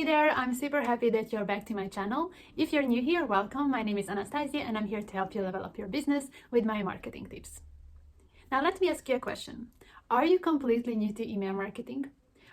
there, I'm super happy that you're back to my channel. If you're new here, welcome. My name is Anastasia and I'm here to help you level up your business with my marketing tips. Now let me ask you a question. Are you completely new to email marketing?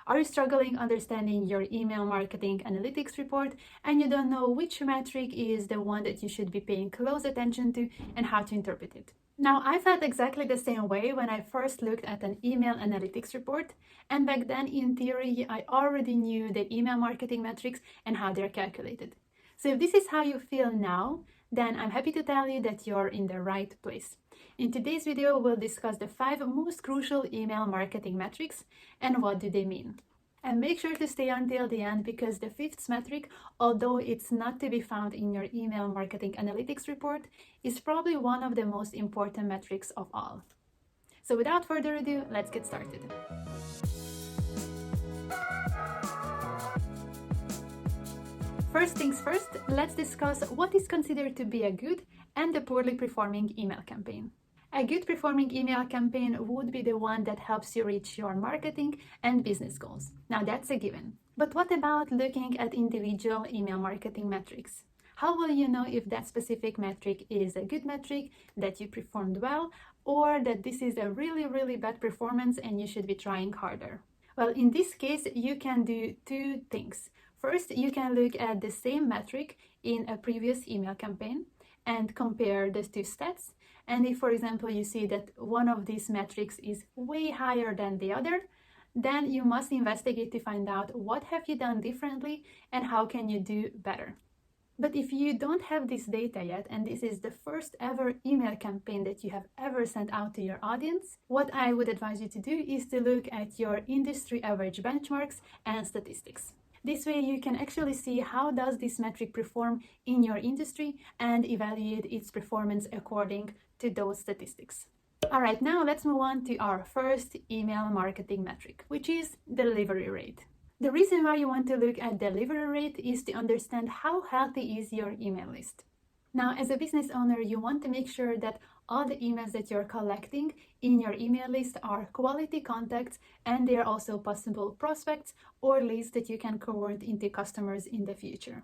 Are you struggling understanding your email marketing analytics report and you don't know which metric is the one that you should be paying close attention to and how to interpret it? Now, I felt exactly the same way when I first looked at an email analytics report, and back then, in theory, I already knew the email marketing metrics and how they're calculated. So if this is how you feel now, then I'm happy to tell you that you're in the right place. In today's video, we'll discuss the 5 most crucial email marketing metrics and what do they mean. And make sure to stay until the end because the 5th metric, although it's not to be found in your email marketing analytics report, is probably one of the most important metrics of all. So without further ado, let's get started. First things first, let's discuss what is considered to be a good and a poorly performing email campaign. A good performing email campaign would be the one that helps you reach your marketing and business goals. Now that's a given. But what about looking at individual email marketing metrics? How will you know if that specific metric is a good metric, that you performed well, or that this is a really bad performance and you should be trying harder? Well, in this case, you can do 2 things. First, you can look at the same metric in a previous email campaign and compare the 2 stats. And if, for example, you see that one of these metrics is way higher than the other, then you must investigate to find out what have you done differently and how can you do better. But if you don't have this data yet, and this is the first ever email campaign that you have ever sent out to your audience, what I would advise you to do is to look at your industry average benchmarks and statistics. This way you can actually see how does this metric perform in your industry and evaluate its performance according to those statistics. All right, now let's move on to our first email marketing metric, which is delivery rate. The reason why you want to look at delivery rate is to understand how healthy is your email list. Now, as a business owner, you want to make sure that all the emails that you're collecting in your email list are quality contacts and they're also possible prospects or leads that you can convert into customers in the future.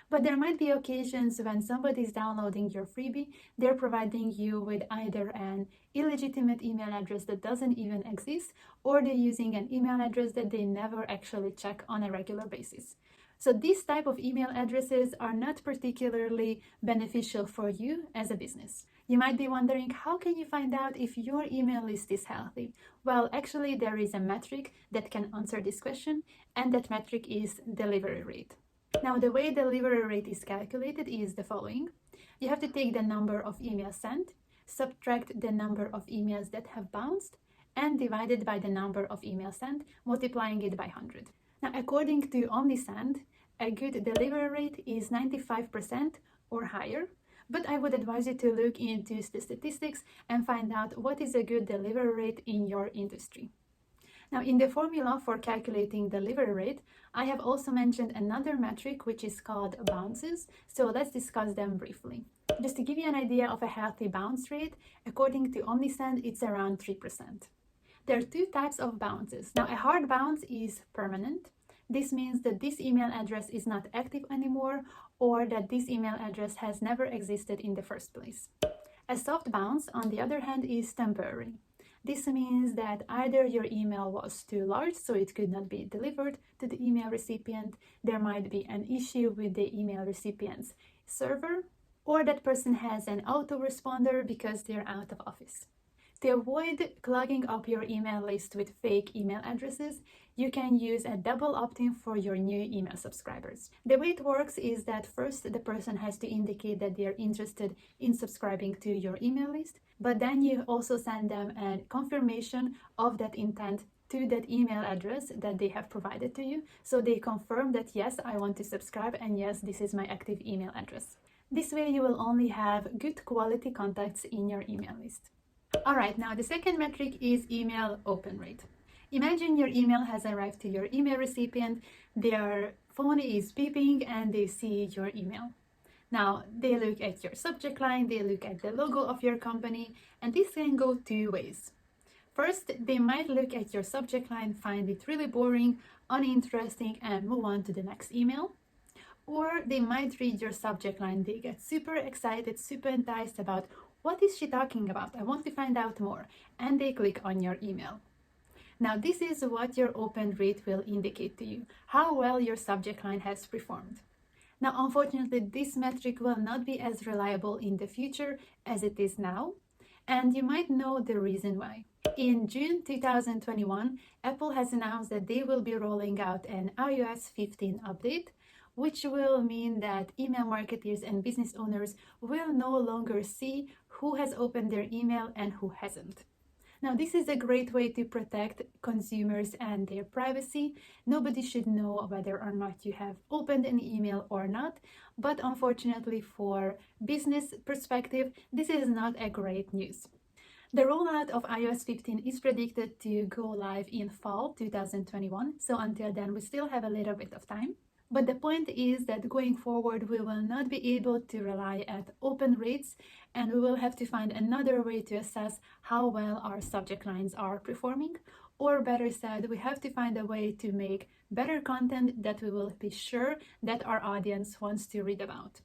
But there might be occasions when somebody's downloading your freebie, they're providing you with either an illegitimate email address that doesn't even exist, or they're using an email address that they never actually check on a regular basis. So these type of email addresses are not particularly beneficial for you as a business. You might be wondering, how can you find out if your email list is healthy? Well, actually, there is a metric that can answer this question, and that metric is delivery rate. Now, the way delivery rate is calculated is the following. You have to take the number of emails sent, subtract the number of emails that have bounced, and divide it by the number of emails sent, multiplying it by 100. Now, according to Omnisend, a good delivery rate is 95% or higher, but I would advise you to look into the statistics and find out what is a good delivery rate in your industry. Now, in the formula for calculating delivery rate, I have also mentioned another metric which is called bounces, so let's discuss them briefly. Just to give you an idea of a healthy bounce rate, according to Omnisend, it's around 3%. There are 2 types of bounces. Now, a hard bounce is permanent. This means that this email address is not active anymore or that this email address has never existed in the first place. A soft bounce, on the other hand, is temporary. This means that either your email was too large, so it could not be delivered to the email recipient, there might be an issue with the email recipient's server, or that person has an autoresponder because they're out of office. To avoid clogging up your email list with fake email addresses, you can use a double opt-in for your new email subscribers. The way it works is that first the person has to indicate that they are interested in subscribing to your email list, but then you also send them a confirmation of that intent to that email address that they have provided to you, so they confirm that yes, I want to subscribe and yes, this is my active email address. This way you will only have good quality contacts in your email list. Alright, now the second metric is email open rate. Imagine your email has arrived to your email recipient, their phone is beeping and they see your email. Now, they look at your subject line, they look at the logo of your company, and this can go 2 ways. First, they might look at your subject line, find it really boring, uninteresting and move on to the next email. Or they might read your subject line, they get super excited, super enticed about what is she talking about? I want to find out more, and they click on your email. Now, this is what your open rate will indicate to you, how well your subject line has performed. Now, unfortunately, this metric will not be as reliable in the future as it is now, and you might know the reason why. In June 2021, Apple has announced that they will be rolling out an iOS 15 update, which will mean that email marketers and business owners will no longer see who has opened their email and who hasn't. Now, this is a great way to protect consumers and their privacy. Nobody should know whether or not you have opened an email or not, but unfortunately for business perspective, this is not a great news. The rollout of iOS 15 is predicted to go live in fall 2021, so until then we still have a little bit of time. But the point is that going forward, we will not be able to rely at open rates, and we will have to find another way to assess how well our subject lines are performing. Or better said, we have to find a way to make better content that we will be sure that our audience wants to read about.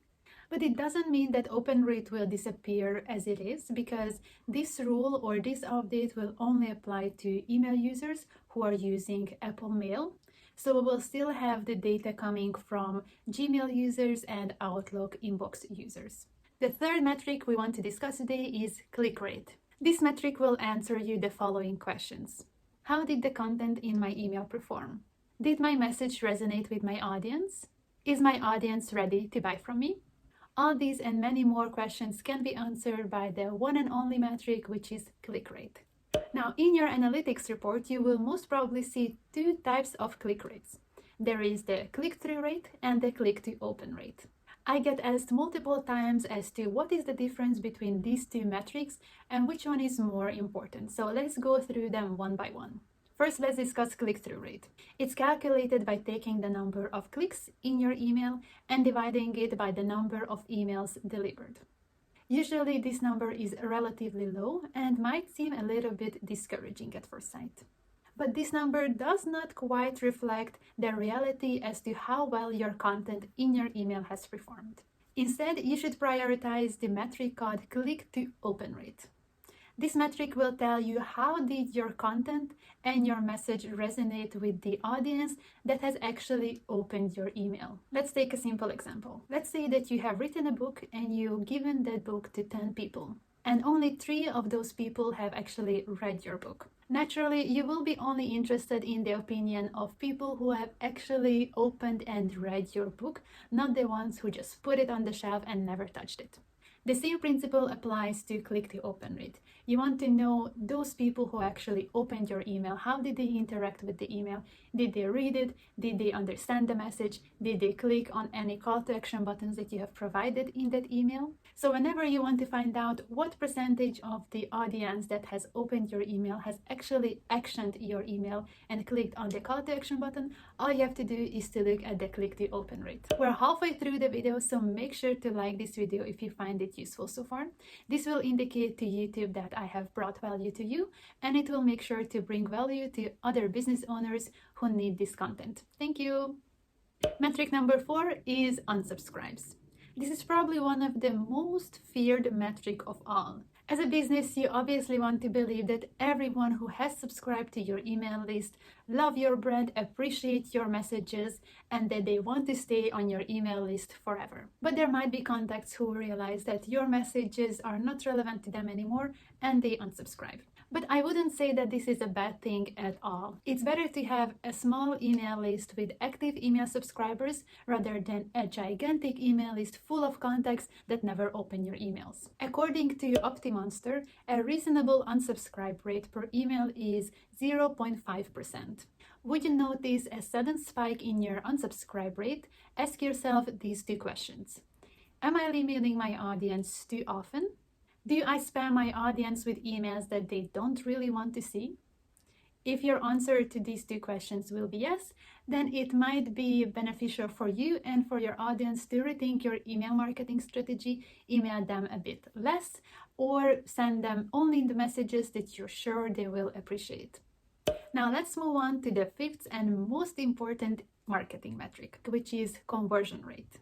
But it doesn't mean that open rate will disappear as it is, because this rule or this update will only apply to email users who are using Apple Mail. So we will still have the data coming from Gmail users and Outlook inbox users. The third metric we want to discuss today is click rate. This metric will answer you the following questions. How did the content in my email perform? Did my message resonate with my audience? Is my audience ready to buy from me? All these and many more questions can be answered by the one and only metric, which is click rate. Now, in your analytics report, you will most probably see two types of click rates. There is the click-through rate and the click-to-open rate. I get asked multiple times as to what is the difference between these two metrics and which one is more important. So let's go through them one by one. First, let's discuss click-through rate. It's calculated by taking the number of clicks in your email and dividing it by the number of emails delivered. Usually this number is relatively low and might seem a little bit discouraging at first sight. But this number does not quite reflect the reality as to how well your content in your email has performed. Instead, you should prioritize the metric called click-to-open rate. This metric will tell you how did your content and your message resonate with the audience that has actually opened your email. Let's take a simple example. Let's say that you have written a book and you've given that book to 10 people, and only 3 of those people have actually read your book. Naturally, you will be only interested in the opinion of people who have actually opened and read your book, not the ones who just put it on the shelf and never touched it. The same principle applies to click-to-open rate. You want to know those people who actually opened your email. How did they interact with the email? Did they read it? Did they understand the message? Did they click on any call to action buttons that you have provided in that email? So whenever you want to find out what percentage of the audience that has opened your email has actually actioned your email and clicked on the call to action button, all you have to do is to look at the click-to-open rate. We're halfway through the video, so make sure to like this video if you find it useful so far. This will indicate to YouTube that I have brought value to you, and it will make sure to bring value to other business owners who need this content. Thank you. Metric number 4 is unsubscribes. This is probably one of the most feared metric of all. As a business, you obviously want to believe that everyone who has subscribed to your email list love your brand, appreciate your messages, and that they want to stay on your email list forever. But there might be contacts who realize that your messages are not relevant to them anymore and they unsubscribe. But I wouldn't say that this is a bad thing at all. It's better to have a small email list with active email subscribers rather than a gigantic email list full of contacts that never open your emails. According to OptiMonster, a reasonable unsubscribe rate per email is 0.5%. Would you notice a sudden spike in your unsubscribe rate? Ask yourself these 2 questions. Am I limiting my audience too often? Do I spam my audience with emails that they don't really want to see? If your answer to these 2 questions will be yes, then it might be beneficial for you and for your audience to rethink your email marketing strategy, email them a bit less, or send them only the messages that you're sure they will appreciate. Now let's move on to the fifth and most important marketing metric, which is conversion rate.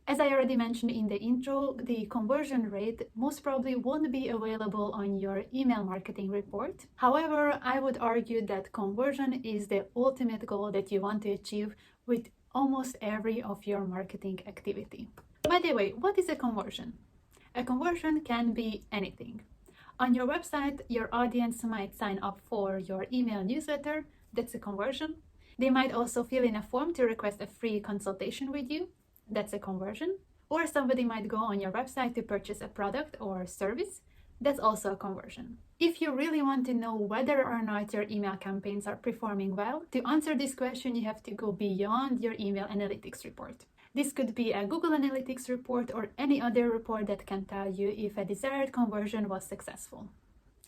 As I already mentioned in the intro, the conversion rate most probably won't be available on your email marketing report. However, I would argue that conversion is the ultimate goal that you want to achieve with almost every of your marketing activity. By the way, what is a conversion? A conversion can be anything. On your website, your audience might sign up for your email newsletter. That's a conversion. They might also fill in a form to request a free consultation with you. That's a conversion. Or somebody might go on your website to purchase a product or service. That's also a conversion. If you really want to know whether or not your email campaigns are performing well, to answer this question, you have to go beyond your email analytics report. This could be a Google Analytics report or any other report that can tell you if a desired conversion was successful.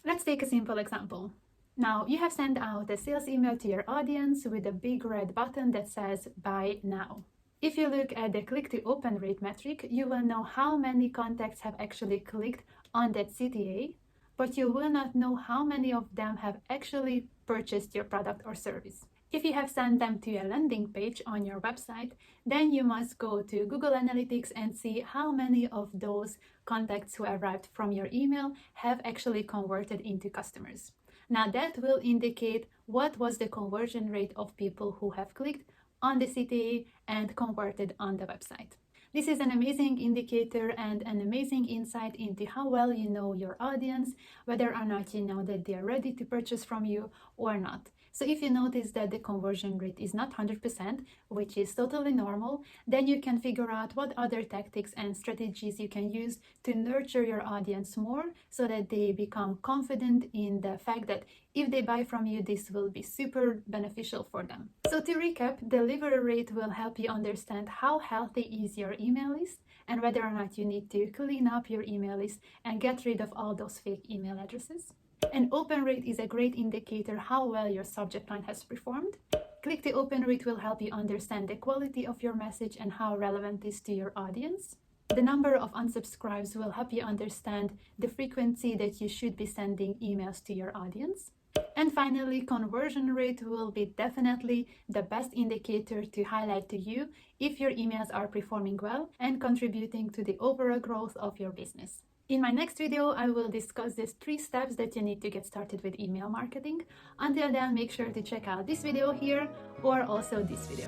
Let's take a simple example. Now, you have sent out a sales email to your audience with a big red button that says Buy Now. If you look at the click-to-open rate metric, you will know how many contacts have actually clicked on that CTA, but you will not know how many of them have actually purchased your product or service. If you have sent them to a landing page on your website, then you must go to Google Analytics and see how many of those contacts who arrived from your email have actually converted into customers. Now that will indicate what was the conversion rate of people who have clicked on the CTA and converted on the website. This is an amazing indicator and an amazing insight into how well you know your audience, whether or not you know that they are ready to purchase from you or not. So if you notice that the conversion rate is not 100%, which is totally normal, then you can figure out what other tactics and strategies you can use to nurture your audience more so that they become confident in the fact that if they buy from you, this will be super beneficial for them. So to recap, delivery rate will help you understand how healthy is your email list and whether or not you need to clean up your email list and get rid of all those fake email addresses. And open rate is a great indicator how well your subject line has performed. Click to open rate will help you understand the quality of your message and how relevant it is to your audience. The number of unsubscribes will help you understand the frequency that you should be sending emails to your audience. And finally, conversion rate will be definitely the best indicator to highlight to you if your emails are performing well and contributing to the overall growth of your business. In my next video, I will discuss these 3 steps that you need to get started with email marketing. Until then, make sure to check out this video here or also this video.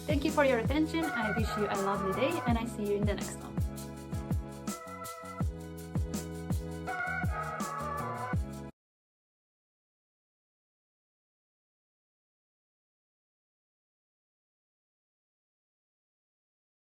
Thank you for your attention. I wish you a lovely day and I see you in the next one.